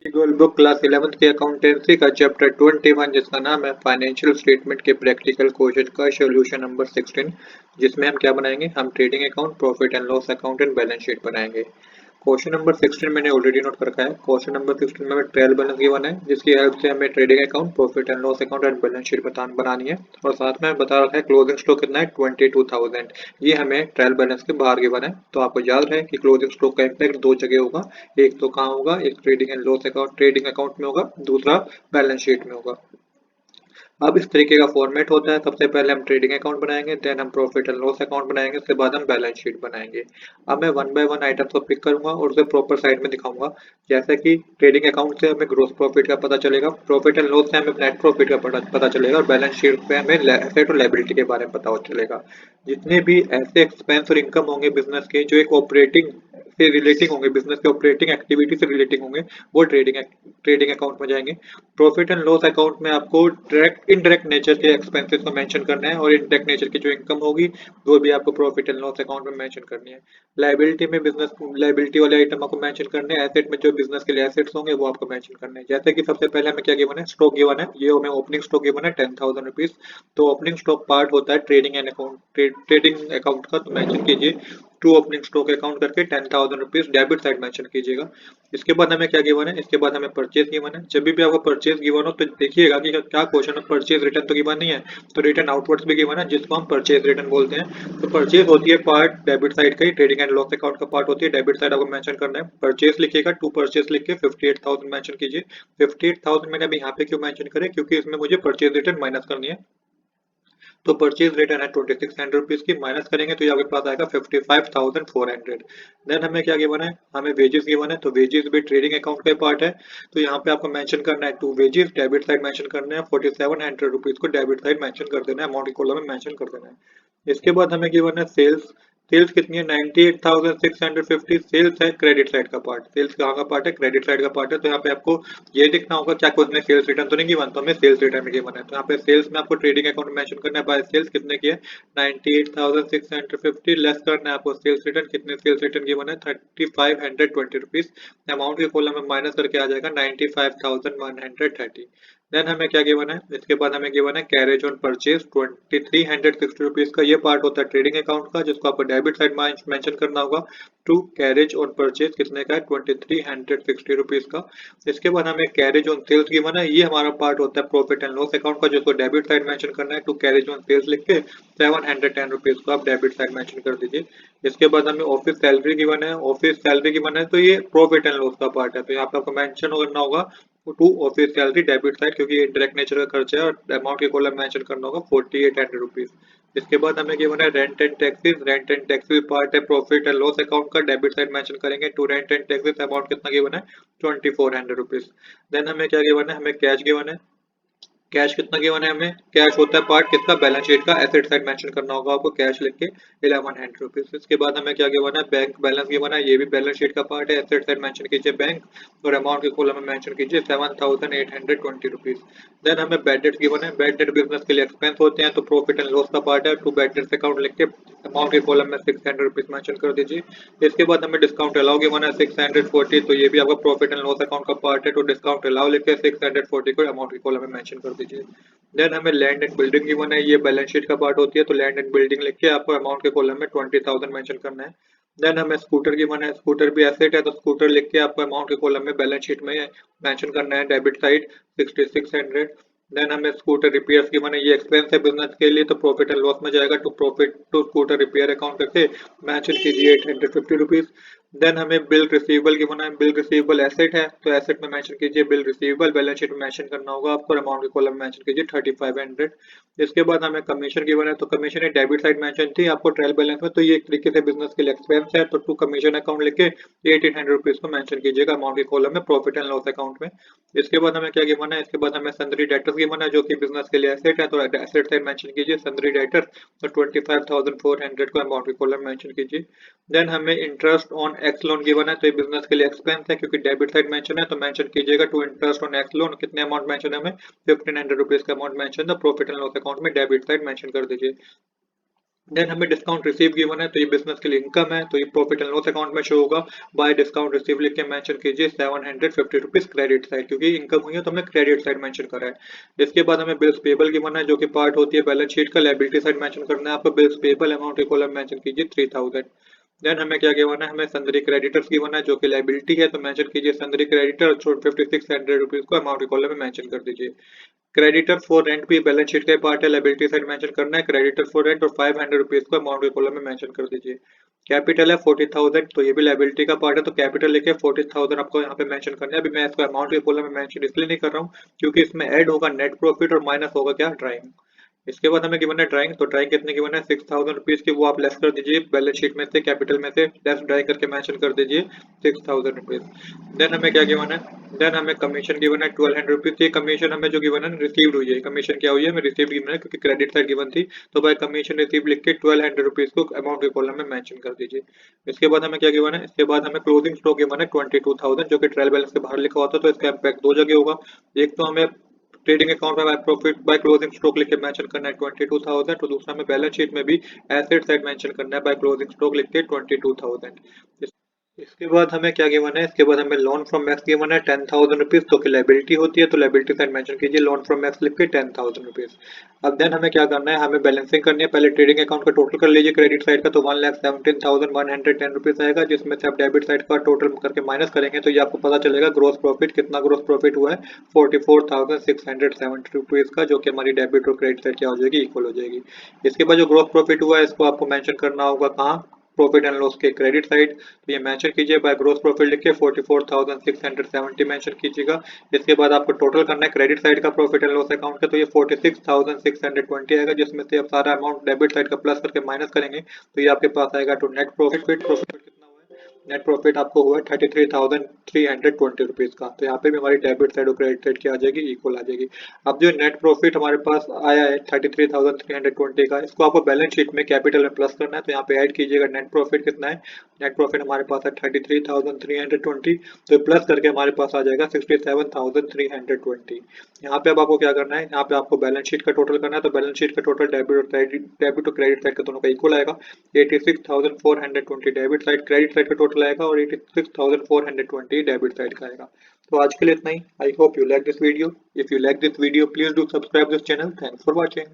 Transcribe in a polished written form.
गोल book class 11th की accountancy का chapter 21 जिसका नाम है फाइनेंशियल स्टेटमेंट के प्रैक्टिकल क्वेश्चन का सॉल्यूशन नंबर 16, जिसमें हम क्या बनाएंगे, हम trading account, profit and loss account and balance sheet बनाएंगे। क्वेश्चन नंबर 16 मैंने ऑलरेडी नोट कर रखा है। क्वेश्चन नंबर 16 में हमें ट्रायल बैलेंस गिवन है, जिसकी हेल्प से हमें trading account, profit and loss account and balance sheet बनानी है। और साथ में बता रखा है क्लोजिंग स्टॉक कितना है, 22,000। ये हमें ट्रायल बैलेंस के बाहर गिवन है, तो आपको याद रहे कि क्लोजिंग स्टॉक का इम्पैक्ट दो जगह होगा। एक तो कहाँ होगा, एक trading and loss account, trading account में होगा, दूसरा बैलेंस शीट में होगा। अब इस तरीके का फॉर्मेट होता है। सबसे पहले हम ट्रेडिंग अकाउंट बनाएंगे, देन हम प्रॉफिट एंड लॉस अकाउंट बनाएंगे, उसके बाद हम बैलेंस शीट बनाएंगे। अब मैं वन बाय वन आइटम को पिक करूंगा और उसे प्रॉपर साइड में दिखाऊंगा। जैसे कि ट्रेडिंग अकाउंट से हमें ग्रोस प्रॉफिट का पता चलेगा, प्रॉफिट एंड लॉस से हमें नेट प्रॉफिट का पता चलेगा, और बैलेंस शीट पे हमें एसेट और लायबिलिटी के बारे में पता चलेगा। जितने भी ऐसे एक्सपेंस और इनकम होंगे बिजनेस के जो एक ऑपरेटिंग से रिलेटिंग होंगे, बिजनेस के ऑपरेटिंग एक्टिविटी से रिलेटिंग होंगे, वो ट्रेडिंग अकाउंट में जाएंगे। प्रॉफिट एंड लॉस अकाउंट में आपको डायरेक्ट इनडायरेक्ट नेचर के एक्सपेंसेस को मेंशन करना है, और इनडायरेक्ट नेचर की जो इनकम होगी वो भी आपको प्रॉफिट एंड लॉस अकाउंट में मेंशन करनी है। लायबिलिटी में बिजनेस लायबिलिटी वाले आइटम आपको मेंशन करने हैं। एसेट में जो बिजनेस के लिए एसेट्स होंगे वो आपको मेंशन करने हैं। जैसे कि सबसे पहले हमें क्या गिवन है, स्टॉक गिवन है। ये हमें ओपनिंग स्टॉक गिवन है 10,000 रुपीज। तो ओपनिंग स्टॉक पार्ट होता है trading and account, trading account का, तो मेंशन कीजिए टू ओपनिंग स्टॉक अकाउंट करके 10,000 रुपीज डेबिट साइड मेंशन कीजिएगा। इसके बाद हमें क्या गिवन है, इसके बाद हमें परचेज गिवन है। जब भी आपको परचेज गिवन हो तो देखिएगा कि क्या क्वेश्चन में परचेज रिटर्न तो गिवन नहीं है, तो रिटर्न आउटवर्ड्स भी गिवन है, जिसको हम परचेज रिटर्न बोलते हैं। तो परचेज होती है पार्ट डेबिट साइड का ही, ट्रेडिंग एंड लॉस अकाउंट का पार्ट होती है डेबिट साइड, आपको मेंशन करना है। परचेज लिखिएगा, टू परचेज लिख के 58,000 मेंशन कीजिए। 58,000 मैंने अभी यहाँ पे क्यों मेंशन करे, क्योंकि इसमें मुझे परचेज रिटर्न माइनस करनी है। तो परचेज रिटर्न है 2600 रुपीज की, माइनस करेंगे तो ये आपके पास आएगा 55,400। देन हमें क्या गिवन है, हमें वेजेस गिवन है, तो वेजेस भी ट्रेडिंग अकाउंट का पार्ट है। तो यहाँ पे आपको मेंशन करना है to wages, debit side mention करना है, 4700 रुपीज को डेबिट साइड मेंशन कर देना है, अमाउंट की कॉलम में मेंशन कर देना है। इसके बाद हमें गिवन है सेल्स। सेल्स कितनी है, 98,650। सेल्स है क्रेडिट साइड का पार्ट। सेल्स कहाँ का पार्ट है, क्रेडिट साइड का पार्ट है। तो यहाँ पे आपको ये देखना होगा क्या कुछ ने सेल्स रिटर्न तो नहीं गिवन, तो हमें सेल्स रिटर्न गिवन है। तो यहाँ पे सेल्स में आपको ट्रेडिंग अकाउंट मेंशन करना है, बाय सेल्स कितने की है, 98,650, लेस करना है आपको सेल्स रिटर्न, कितने सेल्स रिटर्न गिवन है, 3,520 रुपीज। अमाउंट के कॉलम में माइनस करके आ जाएगा 95,130। देन हमें क्या गिवन है, इसके बाद हमें गिवन है कैरेज ऑन परचेज 2,360 रुपीज का। ये पार्ट होता है ट्रेडिंग अकाउंट का, जिसको आपको डेबिट साइड मेंशन करना होगा। टू कैरेज ऑन परचेज कितने का है, 2,360 रुपीज का। इसके बाद हमें कैरेज ऑन सेल्स गिवन है, ये हमारा पार्ट होता है प्रॉफिट एंड लॉस अकाउंट का, जिसको डेबिट साइड मेंशन करना है। टू कैरेज ऑन सेल्स लिख के 710 रुपीज को आप डेबिट साइड मेंशन कर दीजिए। इसके बाद हमें ऑफिस सैलरी गिवन है, ऑफिस सैलरी गिवन है, तो ये प्रॉफिट एंड लॉस का पार्ट है। तो यहाँ पे आपको मेंशन करना होगा to office salary debit side, क्योंकि ये डायरेक्ट नेचर का खर्चा है, और अमाउंट के कॉलम मेंशन करना होगा 4,800 रुपीज। इसके बाद हमें गिवन है rent and taxes. Rent and taxes part है प्रॉफिट एंड लॉस अकाउंट का, डेबिट साइड मेंशन करेंगे। To rent and taxes amount कितना गिवन है, 2,400 रुपीज। देन हमें क्या गिवन है, हमें कैश गिवन है। कैश कितना गिवन है हमें, कैश होता है पार्ट किसका, बैलेंस शीट का। एसेट साइड मेंशन करना होगा आपको, कैश लिख के 1,100 रुपीज। इसके बाद हमें क्या गिवन है, बैंक बैलेंस गिवन है, ये भी बैलेंस शीट का पार्ट है। एसेट साइड मेंशन कीजिए बैंक, और अमाउंट के कॉलम में मेंशन कीजिए 7,820 रुपीज। देन हमें बैड डेट गिवन है। बैड डेट बिजनेस के लिए एक्सपेंस होते हैं, तो प्रॉफिट एंड लॉस का पार्ट है। टू बैड डेट अकाउंट लिख के अमाउंट के कॉलम में 600 रुपीज मेंशन कर दीजिए। इसके बाद हमें डिस्काउंट अलाउ गिवन है 640, तो ये भी आपका प्रॉफिट एंड लॉस अकाउंट का पार्ट है। तो डिस्काउंट अलाउ लिख के 640 को अमाउंट के कॉलम में मेंशन कर दीजिए। देन हमें लैंड एंड बिल्डिंग गिवन है, ये बैलेंस शीट का पार्ट होती है। तो लैंड एंड बिल्डिंग लिख के आपको अमाउंट के कॉलम में 20,000 मेंशन करना है। देन हमें स्कूटर गिवन है, स्कूटर भी एसेट है, तो स्कूटर लिख के आपको अमाउंट के कॉलम में बैलेंस शीट में मेंशन करना है, डेबिट साइड 6,600। देन हमें स्कूटर रिपेयर्स गिवन है, ये एक्सपेंस है बिजनेस के लिए, तो प्रॉफिट एंड लॉस में जाएगा। To profit to scooter repair account करके मेंशन कीजिए 850 रुपीज। देन हमें बिल रिसीवेबल गिवन है, बिल रिसीवेबल एसेट है, तो एसेट में मेंशन कीजिए बिल रिसीवेबल, बैलेंस शीट में मेंशन करना होगा आपको, अमाउंट के कॉलम में मेंशन कीजिए 3,500। इसके बाद हमें कमीशन गिवन है, तो कमीशन एक डेबिट साइड मेंशन थी आपको ट्रायल बैलेंस में, तो ये एक तरीके से बिजनेस के लिए एक्सपेंस है। तो टू कमीशन अकाउंट लेके 1,800 रुपीज को मेंशन कीजिएगा अमाउंट के कॉलम में, प्रॉफिट एंड लॉस अकाउंट में। इसके बाद हमें क्या गिवन है, इसके बाद हमें सन्ड्री डेटर्स गिवन है, जो कि बिजनेस के लिए एसेट है, तो एसेट साइड मेंशन कीजिए सन्ड्री डेटर, तो 25,400 को अमाउंट के कॉलम मेंशन कीजिए। देन हमें interest on X loan given है, तो ये बिजनेस के लिए एक्सपेंस है, क्योंकि डेबिट साइड मेंशन है, तो मेंशन कीजिएगा to interest on X loan, कितने अमाउंट मेंशन है हमें, 1,500 रुपीज का अमाउंट मेंशन है, प्रॉफिट एंड लॉस अकाउंट में डेबिट साइड मेंशन कर दीजिए। देन हमें डिस्काउंट रिसीव गिवन है, तो ये बिजनेस के लिए इनकम है, तो ये प्रॉफिट एंड लॉस अकाउंट में शो होगा। बाय डिस्काउंट रिसीव लिख के मेंशन कीजिए 750 रुपीज क्रेडिट साइड, क्योंकि इनकम हुई है तो हमने क्रेडिट साइड मेंशन करा है। इसके बाद हमें बिल्स पेबल गिवन है, जो कि पार्ट होती है बैलेंस शीट का। लायबिलिटी साइड मेंशन करना है आपको। बिल्स पेबल अमाउंट के कॉलम मेंशन कीजिए 3000। देन हमें क्या गिवन है, हमें सन्ड्री क्रेडिटर्स गिवन है, जो कि लायबिलिटी है, तो मेंशन कीजिए सन्ड्री क्रेडिटर 5600 रुपीज को अमाउंट के कॉलम में मेंशन कर दीजिए। क्रेडिटर फॉर रेंट भी बैलेंस शीट का पार्ट है, लायबिलिटी साइड मेंशन करना है क्रेडिटर फॉर रेंट, और 500 रुपीज को अमाउंट के कॉलम में मेंशन कर दीजिए। कैपिटल है 40,000, तो ये भी लायबिलिटी का पार्ट है, तो कैपिटल लेके 40,000 आपको यहाँ पे मेंशन करना है। अभी मैं इसको अमाउंट के कॉलम में मेंशन इसलिए नहीं कर रहा हूँ क्योंकि इसमें ऐड होगा नेट प्रॉफिट और माइनस होगा क्या, ड्राइंग। इसके बाद हमें गिवन है ड्राइंग, तो ड्राइंग कितने गिवन है 6,000 रुपीज की, वो आप लेस कर दीजिए बैलेंस शीट में से, कैपिटल में से लेस ड्राइंग करके मेंशन कर दीजिए 6,000 रुपीज। देन हमें क्या गिवन है, देन हमें कमीशन गिवन है 1200 रुपीज। ये कमीशन हमें जो गिवन है रिसीव्ड हुई है, कमीशन क्या हुई है, हमें रिसीव्ड गिवन है क्योंकि क्रेडिट साइड गिवन थी, तो बाय कमीशन रिसीव लिख के 1200 रुपीज को अमाउंट के कॉलम में मेंशन कर दीजिए। इसके बाद हमें क्या गिवन है, इसके बाद हमें क्लोजिंग स्टॉक गिवन है 22,000, जो कि ट्रायल बैलेंस के बाहर लिखा होता है, तो इसका इम्पैक्ट दो जगह होगा। एक तो हमें ट्रेडिंग अकाउंट में by profit by closing stock लिख के मेंशन करना है 22,000, तो दूसरा में बैलेंस शीट में भी एसेट साइड मेंशन करना है बाय क्लोजिंग स्टॉक लिख के 22,000। इसके बाद हमें क्या गिवन है, इसके बाद हमें लोन फ्रॉम मैक्स गिवन है 10,000 रुपीज, तो कि लायबिलिटी होती है, तो लायबिलिटी साइड मेंशन कीजिए लोन फ्रॉम मैक्स लिख के 10,000 रुपीज। अब देन हमें क्या करना है, हमें बैलेंसिंग करनी है। पहले ट्रेडिंग अकाउंट का टोटल कर लीजिए क्रेडिट साइड का, तो 1,17,110 रुपीज आएगा, जिसमें से आप डेबिट साइड का टोटल करके माइनस करेंगे तो ये आपको पता चलेगा ग्रोस प्रॉफिट कितना ग्रोस प्रॉफिट हुआ है 44,670 रुपीज का, जो कि हमारी डेबिट और क्रेडिट साइड क्या हो जाएगी, इक्वल हो जाएगी। इसके बाद जो ग्रोस प्रॉफिट हुआ है इसको आपको मेंशन करना होगा कहाँ, प्रॉफिट एंड लॉस के क्रेडिट साइड, तो ये मेंशन कीजिए बाय ग्रोस प्रॉफिट लिख के 44,670 मेंशन कीजिएगा। इसके बाद आपको टोटल करना है क्रेडिट साइड का प्रॉफिट एंड लॉस अकाउंट का, तो ये 46,620 आएगा, जिसमें से आप सारा अमाउंट डेबिट साइड का प्लस करके माइनस करेंगे तो ये आपके पास आएगा टू नेट प्रॉफिट। प्रॉफिट कितना हुआ है, नेट प्रॉफिट आपको हुआ है 33,320 रुपीज का, तो यहाँ पे भी हमारी डेबिट साइड और क्रेडिट साइड क्या आ जाएगी, इक्वल आ जाएगी। अब जो नेट प्रॉफिट हमारे पास आया है 33,320 का, इसको आपको बैलेंस शीट में कैपिटल में प्लस करना है, तो यहाँ पे ऐड कीजिएगा नेट प्रॉफिट कितना है, नेट प्रॉफिट हमारे पास है 33,320, तो प्लस करके हमारे पास आ जाएगा 67,320। यहाँ पे अब आपको क्या करना है, यहाँ पे आपको बैलेंस शीट का टोटल करना है, तो बैलेंस शीट का टोटल डेबिट और क्रेडिट साइड का दोनों का इक्वल आएगा। 86,420 डेबिट साइड, क्रेडिट साइड का टोटल आएगा, और 86,420 डेबिट साइड का आएगा। तो आज के लिए इतना ही। I hope you like this video. If you like this video please do subscribe this channel. Thanks for watching.